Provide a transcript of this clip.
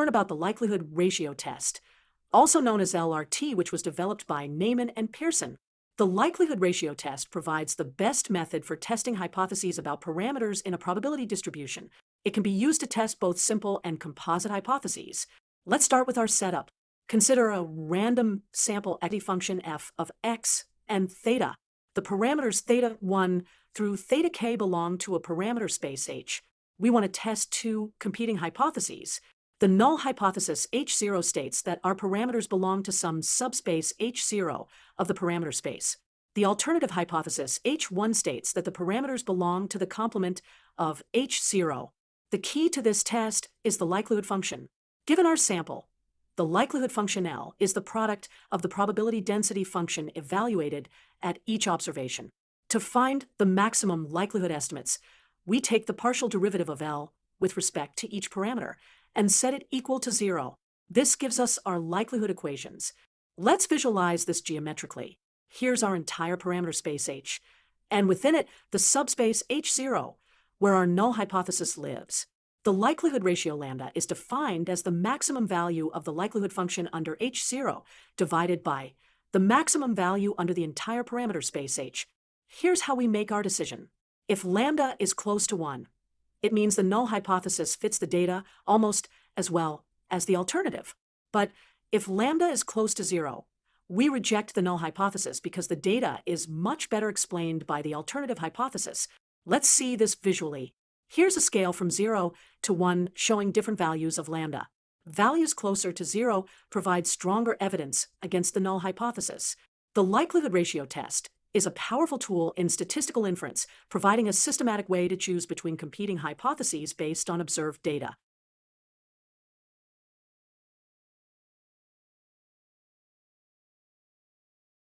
learn about the likelihood ratio test, also known as LRT, which was developed by Neyman and Pearson. The likelihood ratio test provides the best method for testing hypotheses about parameters in a probability distribution. It can be used to test both simple and composite hypotheses. Let's start with our setup. Consider a random sample equity function f of x and theta. The parameters theta1 through theta k belong to a parameter space H. We want to test two competing hypotheses. The null hypothesis H0 states that our parameters belong to some subspace H0 of the parameter space. The alternative hypothesis H1 states that the parameters belong to the complement of H0. The key to this test is the likelihood function. Given our sample, the likelihood function L is the product of the probability density function evaluated at each observation. To find the maximum likelihood estimates, we take the partial derivative of L with respect to each parameter and set it equal to 0. This gives us our likelihood equations. Let's visualize this geometrically. Here's our entire parameter space H, and within it, the subspace H0, where our null hypothesis lives. The likelihood ratio lambda is defined as the maximum value of the likelihood function under H0 divided by the maximum value under the entire parameter space H. Here's how we make our decision. If lambda is close to 1, it means the null hypothesis fits the data almost as well as the alternative. But if lambda is close to 0, we reject the null hypothesis because the data is much better explained by the alternative hypothesis. Let's see this visually. Here's a scale from 0 to 1 showing different values of lambda. Values closer to 0 provide stronger evidence against the null hypothesis. The likelihood ratio test is a powerful tool in statistical inference, providing a systematic way to choose between competing hypotheses based on observed data.